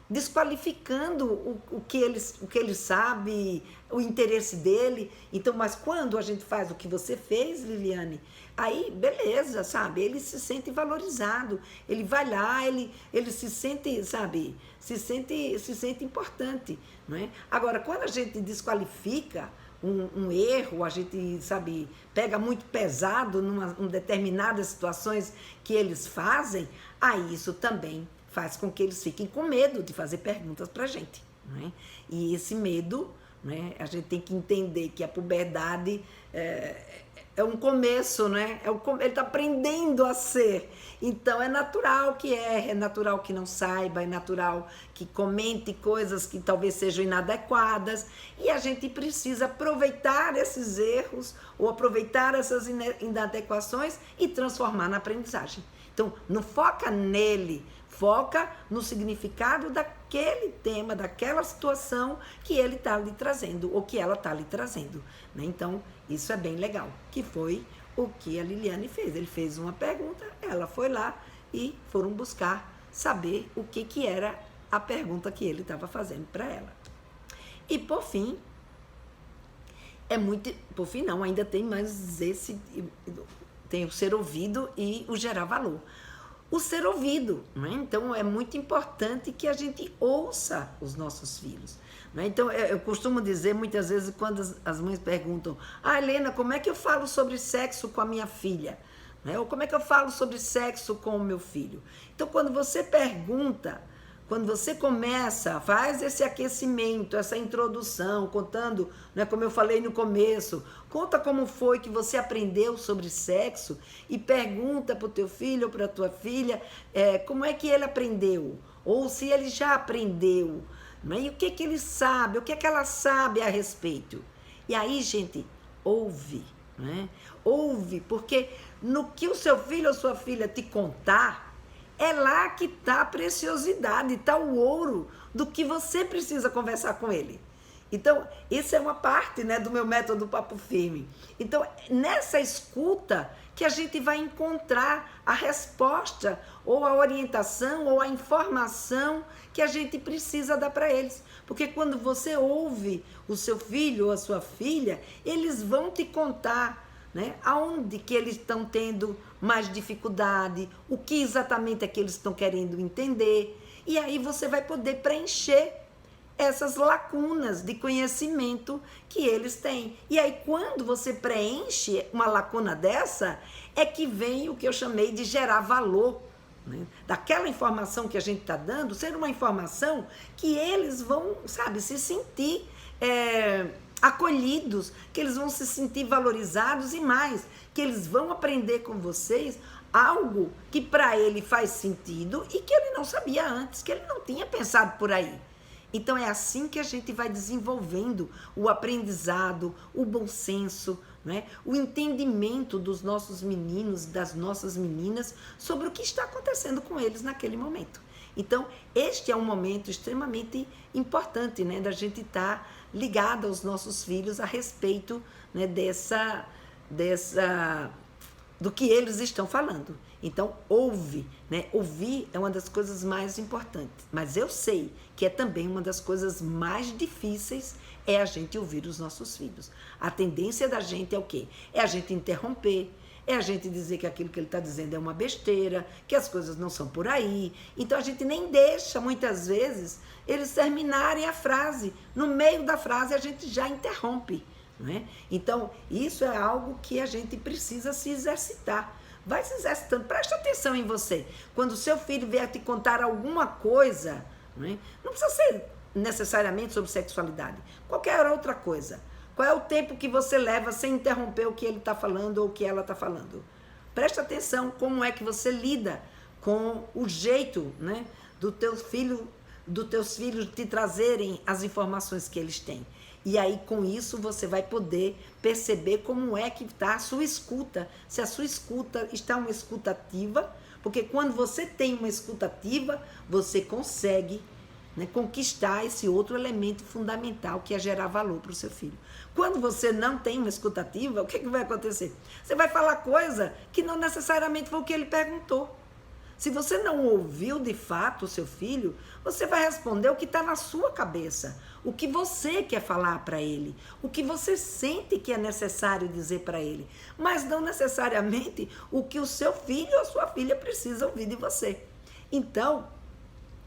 desqualificando o que ele sabe, o interesse dele. Então, mas quando a gente faz o que você fez, Liliane, aí beleza, sabe, ele se sente valorizado, ele vai lá, ele se sente, sabe, se sente importante, não é? Agora, quando a gente desqualifica um erro, a gente, sabe, pega muito pesado em determinadas situações que eles fazem, aí isso também faz com que eles fiquem com medo de fazer perguntas para a gente, não é? E esse medo, né, a gente tem que entender que a puberdade é um começo, né? Ele está aprendendo a ser. Então, é natural que é natural que não saiba, é natural que comente coisas que talvez sejam inadequadas. E a gente precisa aproveitar esses erros ou aproveitar essas inadequações e transformar na aprendizagem. Então, não foca nele, foca no significado daquele tema, daquela situação que ele está lhe trazendo, ou que ela está lhe trazendo, né? Então, isso é bem legal, que foi o que a Liliane fez. Ele fez uma pergunta, ela foi lá e foram buscar saber o que era a pergunta que ele estava fazendo para ela. E, por fim, por fim não, ainda tem mais tem o ser ouvido e o gerar valor. O ser ouvido, né? Então é muito importante que a gente ouça os nossos filhos, né? Então eu costumo dizer muitas vezes quando as mães perguntam, Helena, como é que eu falo sobre sexo com a minha filha? Né? Ou como é que eu falo sobre sexo com o meu filho? Então quando você pergunta, quando você começa, faz esse aquecimento, essa introdução, contando, né, como eu falei no começo, conta como foi que você aprendeu sobre sexo e pergunta para o teu filho ou para a tua filha como é que ele aprendeu, ou se ele já aprendeu, né, e o que ele sabe, o que ela sabe a respeito. E aí, gente, ouve, né? Ouve, porque no que o seu filho ou sua filha te contar, é lá que está a preciosidade, está o ouro do que você precisa conversar com ele. Então, isso é uma parte, né, do meu método Papo Firme. Então, nessa escuta que a gente vai encontrar a resposta, ou a orientação, ou a informação que a gente precisa dar para eles. Porque quando você ouve o seu filho ou a sua filha, eles vão te contar, né, aonde que eles estão tendo mais dificuldade, o que exatamente é que eles estão querendo entender. E aí você vai poder preencher essas lacunas de conhecimento que eles têm. E aí, quando você preenche uma lacuna dessa, é que vem o que eu chamei de gerar valor, né? Daquela informação que a gente está dando, ser uma informação que eles vão, sabe, se sentir acolhidos, que eles vão se sentir valorizados e mais, que eles vão aprender com vocês algo que para ele faz sentido e que ele não sabia antes, que ele não tinha pensado por aí. Então é assim que a gente vai desenvolvendo o aprendizado, o bom senso, né? O entendimento dos nossos meninos, das nossas meninas, sobre o que está acontecendo com eles naquele momento. Então, este é um momento extremamente importante, né, da gente estar ligado aos nossos filhos a respeito, né, do que eles estão falando. Então, ouve, né? Ouvir é uma das coisas mais importantes. Mas eu sei que é também uma das coisas mais difíceis é a gente ouvir os nossos filhos. A tendência da gente é o quê? É a gente interromper, é a gente dizer que aquilo que ele está dizendo é uma besteira, que as coisas não são por aí. Então, a gente nem deixa, muitas vezes, eles terminarem a frase. No meio da frase, a gente já interrompe. Né? Então, isso é algo que a gente precisa se exercitar. Vai se exercitando, presta atenção em você. Quando o seu filho vier te contar alguma coisa, né? Não precisa ser necessariamente sobre sexualidade, qualquer outra coisa. Qual é o tempo que você leva sem interromper o que ele está falando ou o que ela está falando? Presta atenção como é que você lida com o jeito, né, dos teus filhos te trazerem as informações que eles têm. E aí, com isso, você vai poder perceber como é que está a sua escuta. Se a sua escuta está uma escuta ativa, porque quando você tem uma escuta ativa, você consegue, né, conquistar esse outro elemento fundamental, que é gerar valor para o seu filho. Quando você não tem uma escuta ativa, o que vai acontecer? Você vai falar coisa que não necessariamente foi o que ele perguntou. Se você não ouviu de fato o seu filho, você vai responder o que está na sua cabeça, o que você quer falar para ele, o que você sente que é necessário dizer para ele, mas não necessariamente o que o seu filho ou a sua filha precisa ouvir de você. Então,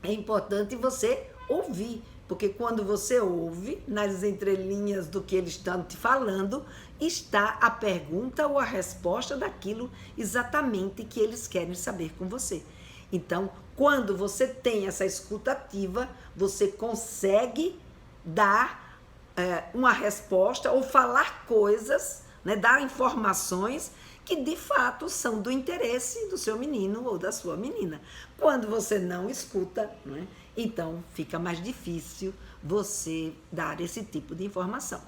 é importante você ouvir, porque quando você ouve, nas entrelinhas do que eles estão te falando, está a pergunta ou a resposta daquilo exatamente que eles querem saber com você. Então, quando você tem essa escuta ativa, você consegue dar uma resposta ou falar coisas, né, dar informações que de fato são do interesse do seu menino ou da sua menina. Quando você não escuta, né, então fica mais difícil você dar esse tipo de informação.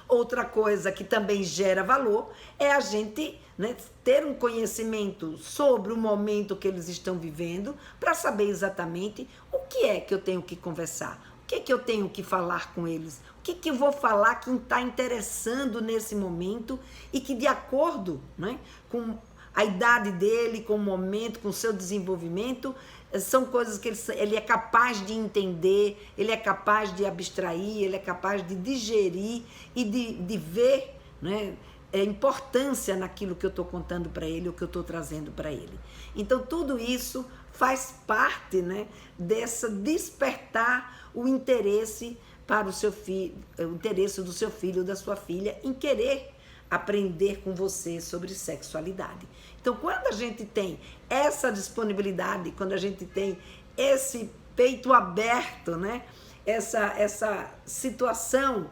Outra coisa que também gera valor é a gente, né, ter um conhecimento sobre o momento que eles estão vivendo para saber exatamente o que é que eu tenho que conversar, o que é que eu tenho que falar com eles, o que é que eu vou falar que está interessando nesse momento e que de acordo, né, com a idade dele, com o momento, com o seu desenvolvimento, são coisas que ele é capaz de entender, ele é capaz de abstrair, ele é capaz de digerir e de ver, né, importância naquilo que eu estou contando para ele, ou que eu estou trazendo para ele. Então, tudo isso faz parte, né, dessa despertar o interesse para o seu filho, o interesse do seu filho ou da sua filha em querer aprender com você sobre sexualidade. Então, quando a gente tem essa disponibilidade, quando a gente tem esse peito aberto, né, essa situação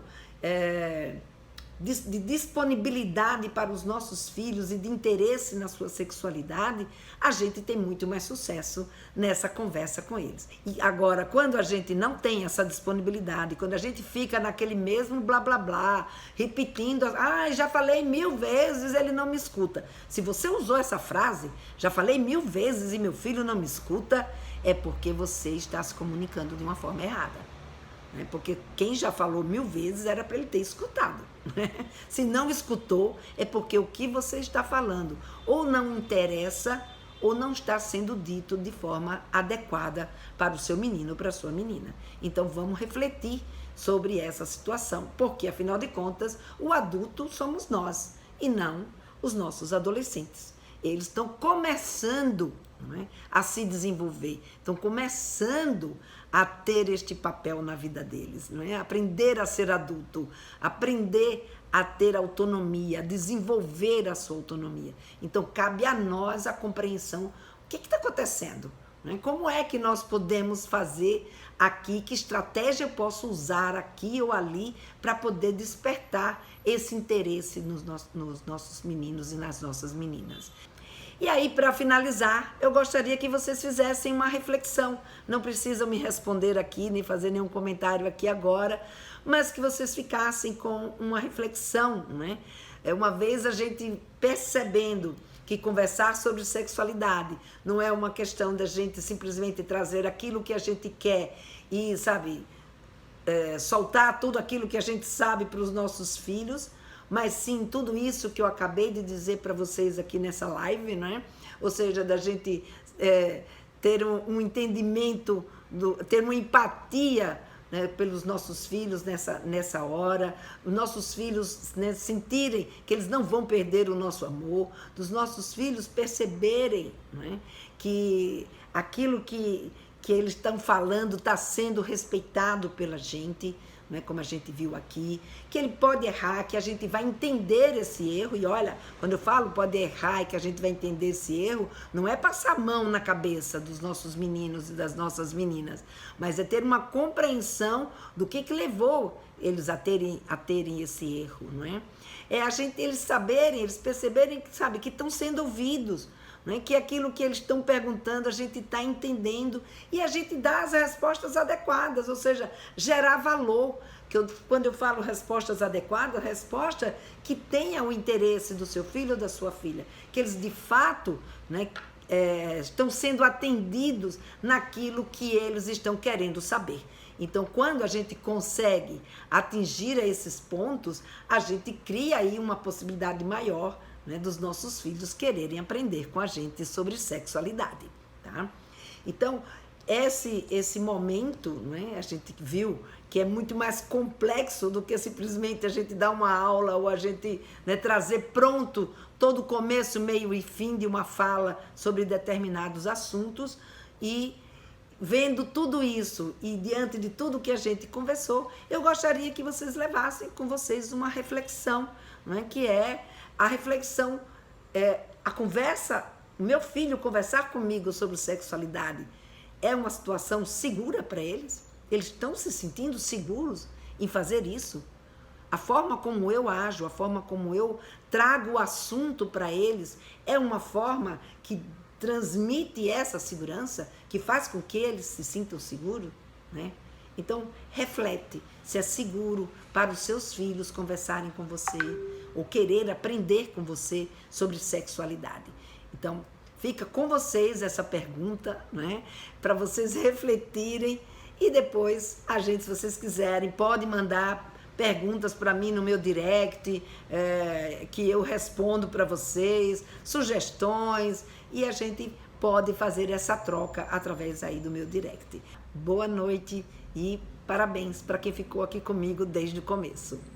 de disponibilidade para os nossos filhos e de interesse na sua sexualidade, a gente tem muito mais sucesso nessa conversa com eles. E agora, quando a gente não tem essa disponibilidade, quando a gente fica naquele mesmo blá blá blá, repetindo, já falei 1000 vezes, ele não me escuta. Se você usou essa frase, já falei 1000 vezes e meu filho não me escuta, é porque você está se comunicando de uma forma errada. Porque quem já falou 1000 vezes era para ele ter escutado. Se não escutou, é porque o que você está falando ou não interessa ou não está sendo dito de forma adequada para o seu menino ou para a sua menina. Então vamos refletir sobre essa situação, porque afinal de contas o adulto somos nós e não os nossos adolescentes. Eles estão começando, não é? A se desenvolver. Então, começando a ter este papel na vida deles, não é? Aprender a ser adulto, aprender a ter autonomia, a desenvolver a sua autonomia. Então, cabe a nós a compreensão, o que está acontecendo? Não é? Como é que nós podemos fazer aqui, que estratégia eu posso usar aqui ou ali para poder despertar esse interesse nos nossos meninos e nas nossas meninas. E aí, para finalizar, eu gostaria que vocês fizessem uma reflexão. Não precisam me responder aqui, nem fazer nenhum comentário aqui agora, mas que vocês ficassem com uma reflexão, né? Uma vez a gente percebendo que conversar sobre sexualidade não é uma questão da gente simplesmente trazer aquilo que a gente quer e, sabe, soltar tudo aquilo que a gente sabe para os nossos filhos, mas sim tudo isso que eu acabei de dizer para vocês aqui nessa live, né? Ou seja, da gente ter um entendimento, ter uma empatia, né, pelos nossos filhos nessa hora, os nossos filhos, né, sentirem que eles não vão perder o nosso amor, dos nossos filhos perceberem, né, que aquilo que eles estão falando está sendo respeitado pela gente, né, como a gente viu aqui, que ele pode errar, que a gente vai entender esse erro. E olha, quando eu falo pode errar e que a gente vai entender esse erro, não é passar a mão na cabeça dos nossos meninos e das nossas meninas, mas é ter uma compreensão do que levou eles a terem esse erro, não é? Eles saberem, eles perceberem, sabe, que estão sendo ouvidos, não é? Que aquilo que eles estão perguntando a gente está entendendo e a gente dá as respostas adequadas, ou seja, gerar valor. Quando eu falo respostas adequadas, resposta que tenha o interesse do seu filho ou da sua filha, que eles de fato, né, estão sendo atendidos naquilo que eles estão querendo saber. Então, quando a gente consegue atingir esses pontos, a gente cria aí uma possibilidade maior, né, dos nossos filhos quererem aprender com a gente sobre sexualidade, tá? Então, esse momento, né, a gente viu que é muito mais complexo do que simplesmente a gente dar uma aula ou a gente, né, trazer pronto todo o começo, meio e fim de uma fala sobre determinados assuntos. E vendo tudo isso e diante de tudo que a gente conversou, eu gostaria que vocês levassem com vocês uma reflexão, né, que é a reflexão, a conversa, o meu filho conversar comigo sobre sexualidade é uma situação segura para eles? Eles estão se sentindo seguros em fazer isso? A forma como eu ajo, a forma como eu trago o assunto para eles é uma forma que transmite essa segurança, que faz com que eles se sintam seguros, né? Então, reflete se é seguro para os seus filhos conversarem com você ou querer aprender com você sobre sexualidade. Então, fica com vocês essa pergunta, né, para vocês refletirem e depois a gente, se vocês quiserem, pode mandar perguntas para mim no meu direct, que eu respondo para vocês, sugestões, e a gente pode fazer essa troca através aí do meu direct. Boa noite e parabéns para quem ficou aqui comigo desde o começo.